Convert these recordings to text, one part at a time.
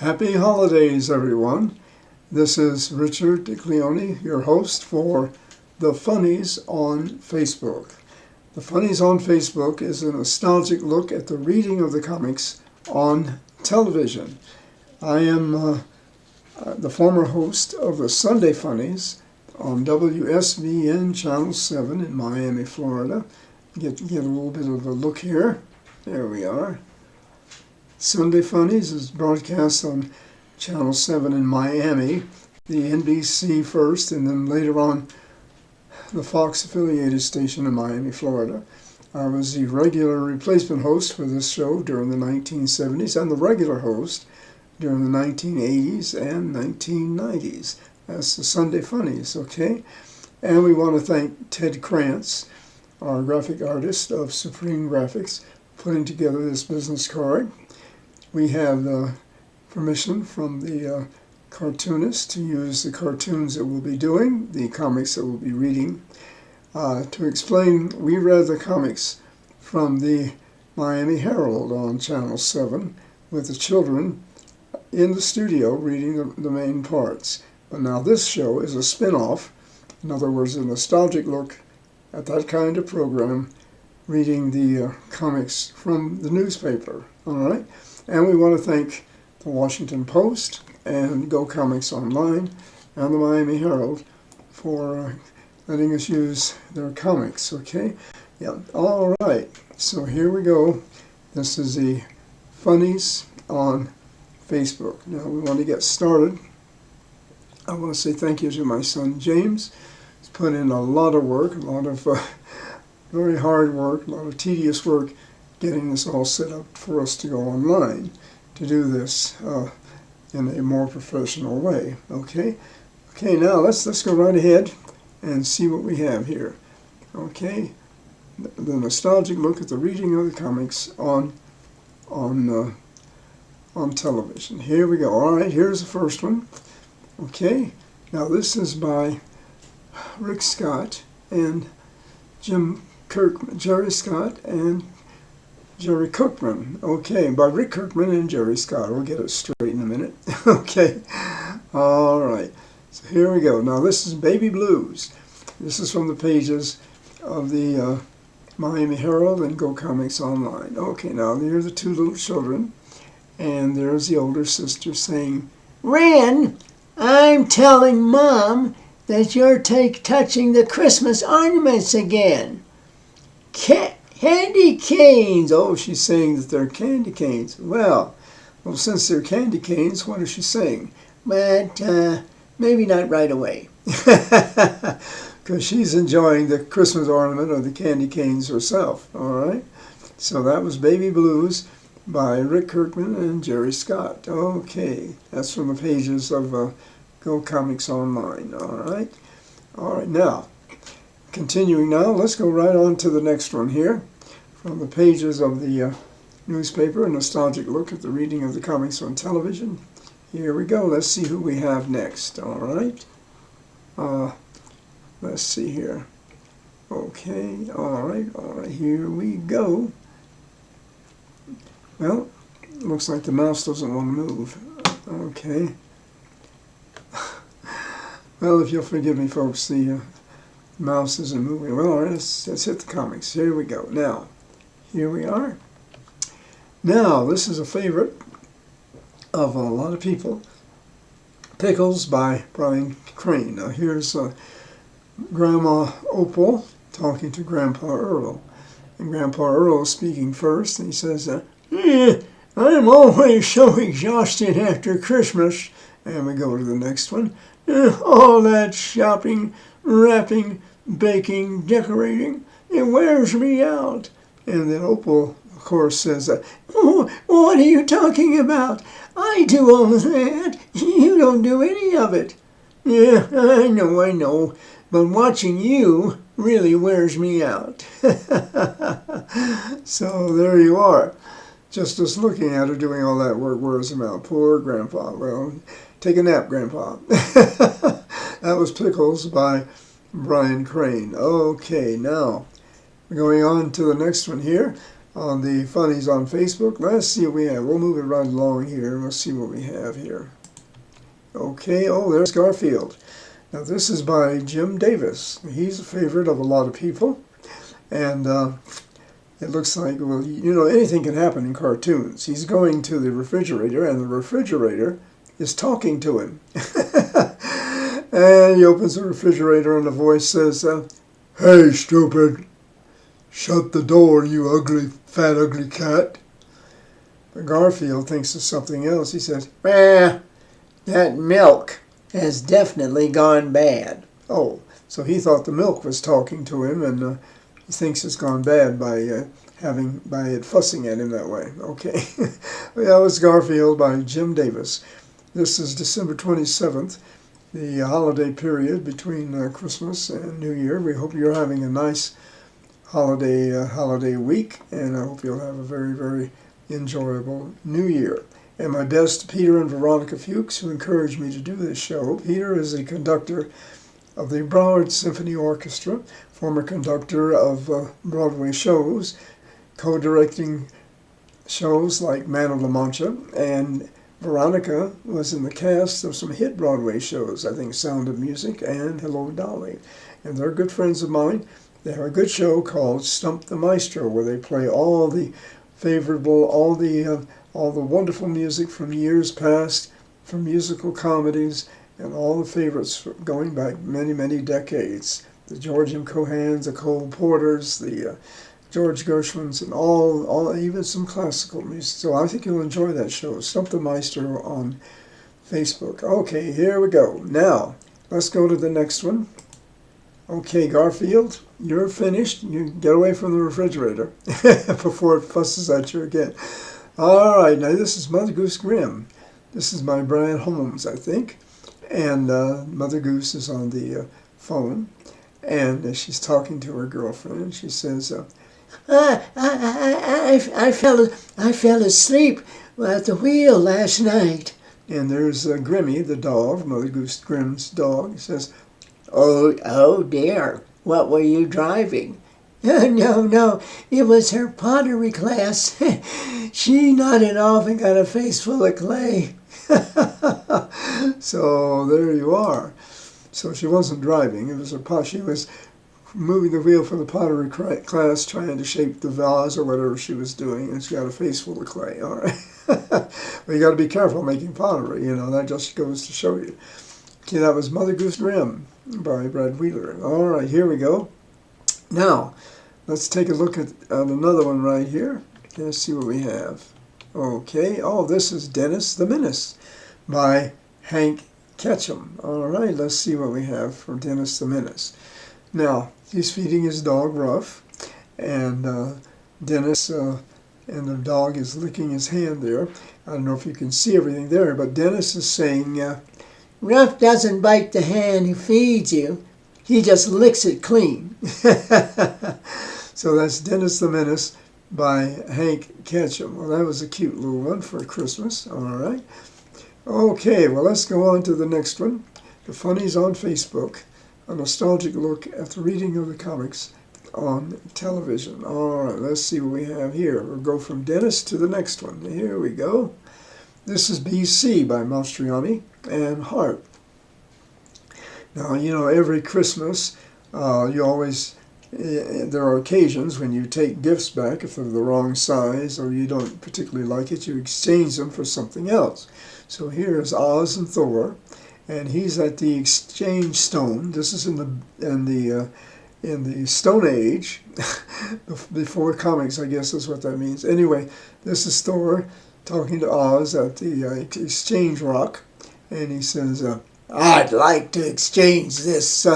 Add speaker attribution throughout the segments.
Speaker 1: Happy holidays, everyone. This is Richard DeCleone, your host for the Funnies on Facebook. The Funnies on Facebook is a nostalgic look at the reading of the comics on television. I am the former host of the Sunday Funnies on WSVN Channel 7 in Miami, Florida. Get a little bit of a look here. There we are. Sunday Funnies is broadcast on Channel 7 in Miami, the NBC first, and then later on the Fox-affiliated station in Miami, Florida. I was the regular replacement host for this show during the 1970s and the regular host during the 1980s and 1990s. That's the Sunday Funnies, okay? And we want to thank Ted Krantz, our graphic artist of Supreme Graphics, putting together this business card. We have permission from the cartoonist to use the cartoons that we'll be doing, the comics that we'll be reading. To explain, we read the comics from the Miami Herald on Channel 7 with the children in the studio reading the main parts. But now this show is a spin-off, in other words, a nostalgic look at that kind of program, reading the comics from the newspaper, all right? And we want to thank the Washington Post and Go Comics Online and the Miami Herald for letting us use their comics, okay? Yeah, all right. So here we go. This is the Funnies on Facebook. Now we want to get started. I want to say thank you to my son James. He's put in a lot of work, a lot of very hard work, a lot of tedious work getting this all set up for us to go online to do this in a more professional way. Okay, now let's go right ahead and see what we have here. Okay, the nostalgic look at the reading of the comics on television. Here we go. All right, here's the first one. Okay, now this is by Rick Scott and Jerry Scott and Jerry Cookman. Okay, by Rick Kirkman and Jerry Scott. We'll get it straight in a minute. Okay, all right. So here we go. Now this is Baby Blues. This is from the pages of the Miami Herald and Go Comics Online. Okay, now there's the two little children, and there's the older sister saying,
Speaker 2: "Ren, I'm telling Mom that you're touching the Christmas ornaments again.
Speaker 1: Candy canes." Oh, she's saying that they're candy canes. Well, since they're candy canes, what is she saying?
Speaker 2: But maybe not right away.
Speaker 1: Because she's enjoying the Christmas ornament or the candy canes herself, all right? So that was Baby Blues by Rick Kirkman and Jerry Scott. Okay, that's from the pages of Go Comics Online, all right? All right, now, continuing now, let's go right on to the next one here. From the pages of the newspaper, a nostalgic look at the reading of the comics on television. Here we go. Let's see who we have next. All right. Let's see here. Okay. All right. Here we go. Well, looks like the mouse doesn't want to move. Okay. Well, if you'll forgive me, folks, the mouse isn't moving. Well, all right. Let's hit the comics. Here we go. Now. Here we are. Now, this is a favorite of a lot of people. Pickles by Brian Crane. Now, here's Grandma Opal talking to Grandpa Earl. And Grandpa Earl is speaking first, and he says, "I'm always so exhausted after Christmas." And we go to the next one. "All that shopping, wrapping, baking, decorating, it wears me out." And then Opal, of course, says,
Speaker 2: "Oh, what are you talking about? I do all of that. You don't do any of it."
Speaker 1: "Yeah, I know. But watching you really wears me out." So there you are. Just us looking at her doing all that work wears him out. Poor Grandpa. Well, take a nap, Grandpa. That was Pickles by Brian Crane. Okay, now going on to the next one here. on the Funnies on Facebook. Let's see what we have. We'll move it right along here. Let's see what we have here. Okay, oh, there's Garfield. Now this is by Jim Davis. He's a favorite of a lot of people. And it looks like, well, you know, anything can happen in cartoons. He's going to the refrigerator, and the refrigerator is talking to him. And he opens the refrigerator, and the voice says, "Hey, stupid, shut the door, you ugly, fat, ugly cat." But Garfield thinks of something else. He says,
Speaker 2: That milk has definitely gone bad.
Speaker 1: oh, so he thought the milk was talking to him, and he thinks it's gone bad by it fussing at him that way. Okay, that was Garfield by Jim Davis. This is December 27th, the holiday period between Christmas and New Year. We hope you're having a nice holiday week, and I hope you'll have a very, very enjoyable New Year. And my best to Peter and Veronica Fuchs, who encouraged me to do this show. Peter is a conductor of the Broward Symphony Orchestra, former conductor of Broadway shows, co-directing shows like Man of La Mancha, and Veronica was in the cast of some hit Broadway shows, I think Sound of Music and Hello, Dolly. And they're good friends of mine. They have a good show called Stump the Maestro, where they play all the wonderful music from years past, from musical comedies, and all the favorites going back many, many decades. The George M. Cohans, the Cole Porters, the George Gershwins, and all even some classical music. So I think you'll enjoy that show. Stump the Maestro on Facebook. Okay, here we go. Now, let's go to the next one. Okay, Garfield, you're finished. You get away from the refrigerator before it fusses at you again. All right, now this is Mother Goose Grimm. This is by Brian Holmes, I think. And Mother Goose is on the phone, and she's talking to her girlfriend. She says,
Speaker 2: I fell asleep at the wheel last night.
Speaker 1: And there's Grimmy, the dog, Mother Goose Grimm's dog. He says,
Speaker 2: Oh dear, what were you driving? No, it was her pottery class. She nodded off and got a face full of clay.
Speaker 1: So there you are. So she wasn't driving. It was she was moving the wheel for the pottery class, trying to shape the vase or whatever she was doing, and she got a face full of clay. All right. But you got to be careful making pottery. You know, that just goes to show you. Okay, that was Mother Goose Grimm by Brad Wheeler. All right, here we go. Now, let's take a look at another one right here. Let's see what we have. Okay, oh, this is Dennis the Menace by Hank Ketchum. All right, let's see what we have for Dennis the Menace. Now, he's feeding his dog Ruff, and Dennis and the dog is licking his hand there. I don't know if you can see everything there, but Dennis is saying,
Speaker 2: Ruff doesn't bite the hand he feeds you. He just licks it clean.
Speaker 1: So that's Dennis the Menace by Hank Ketchum. Well, that was a cute little one for Christmas. All right. Okay, well, let's go on to the next one. The Funnies on Facebook. A nostalgic look at the reading of the comics on television. All right, let's see what we have here. We'll go from Dennis to the next one. Here we go. This is BC by Mastriani and Hart. Now, you know, every Christmas, there are occasions when you take gifts back if they're the wrong size or you don't particularly like it, you exchange them for something else. So here's Oz and Thor, and he's at the exchange stone. This is in the Stone Age, before comics, I guess is what that means. Anyway, this is Thor talking to Oz at the exchange rock, and he says, I'd like to exchange this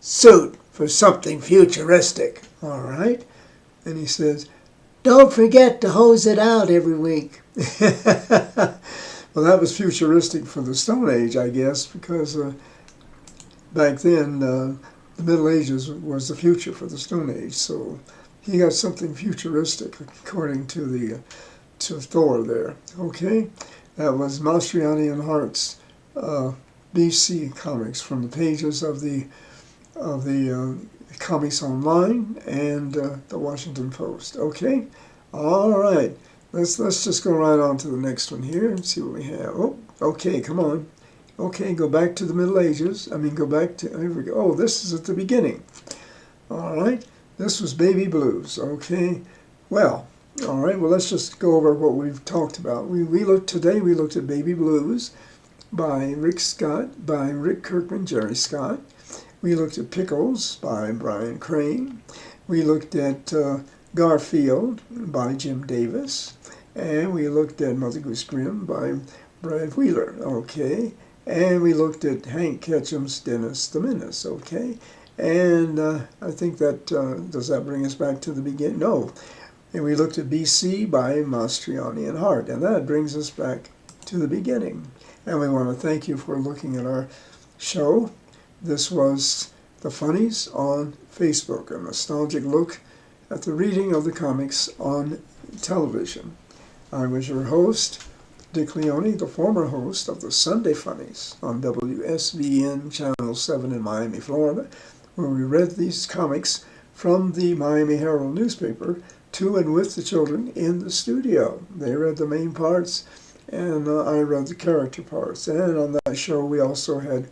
Speaker 1: suit for something futuristic. All right. And he says,
Speaker 2: Don't forget to hose it out every week.
Speaker 1: Well, that was futuristic for the Stone Age, I guess, because back then the Middle Ages was the future for the Stone Age. So he got something futuristic, according to Thor there. Okay, that was Mastriani and Hart's BC comics from the pages of the Comics Online and the Washington Post. Okay, All right, let's just go right on to the next one here and see what we have. Oh, okay, come on. Okay, go back to the Middle Ages. Go back to, here we go. Oh, this is at the beginning. All right, this was Baby Blues. Okay, well, all right, well, let's just go over what we've talked about. We looked at Baby Blues by Rick Kirkman, Jerry Scott. We looked at Pickles by Brian Crane. We looked at Garfield by Jim Davis. And we looked at Mother Goose Grimm by Brad Wheeler. Okay. And we looked at Hank Ketcham's Dennis the Menace. Okay. And I think that, does that bring us back to the beginning? No. And we looked at BC by Mastriani and Hart. And that brings us back to the beginning. And we want to thank you for looking at our show. This was the Funnies on Facebook, a nostalgic look at the reading of the comics on television. I was your host, Dick Leone, the former host of the Sunday Funnies on WSVN Channel 7 in Miami, Florida, where we read these comics from the Miami Herald newspaper to and with the children in the studio. They read the main parts, and I read the character parts. And on that show, we also had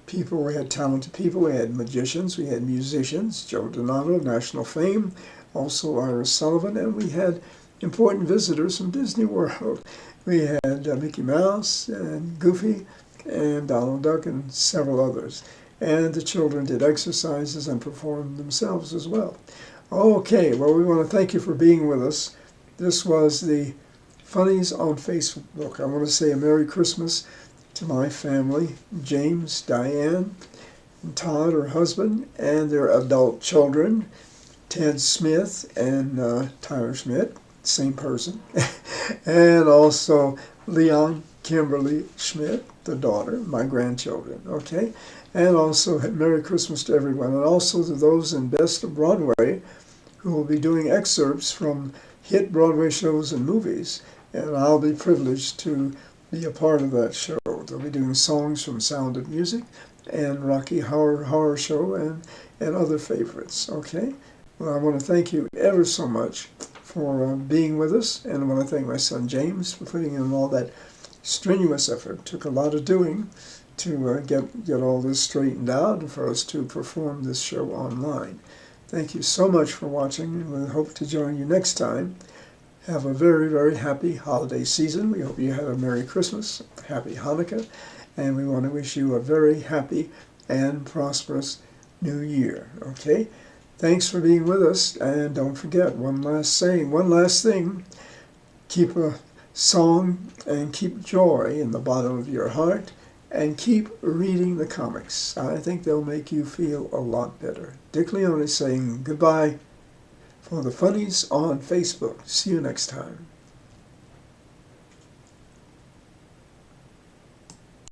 Speaker 1: people, we had talented people, we had magicians, we had musicians, Joe Donato, national fame, also Iris Sullivan, and we had important visitors from Disney World. We had Mickey Mouse and Goofy and Donald Duck and several others. And the children did exercises and performed themselves as well. Okay, well, we want to thank you for being with us. This was the Funnies on Facebook. I want to say a Merry Christmas to my family, James, Diane, and Todd, her husband, and their adult children, Ted Smith and Tyler Schmidt, same person, and also Leon, Kimberly Schmidt, the daughter, my grandchildren, okay? And also Merry Christmas to everyone, and also to those in Best of Broadway who will be doing excerpts from hit Broadway shows and movies, and I'll be privileged to be a part of that show. They'll be doing songs from Sound of Music and Rocky Horror Show and other favorites, okay? Well, I want to thank you ever so much for being with us, and I want to thank my son James for putting in all that strenuous effort. It took a lot of doing to get all this straightened out and for us to perform this show online. Thank you so much for watching, and we hope to join you next time. Have a very, very happy holiday season. We hope you had a Merry Christmas, Happy Hanukkah, and we want to wish you a very happy and prosperous New Year, okay? Thanks for being with us, and don't forget, one last thing, keep a song and keep joy in the bottom of your heart, and keep reading the comics. I think they'll make you feel a lot better. Dick Leone saying goodbye for the Funnies on Facebook. See you next time.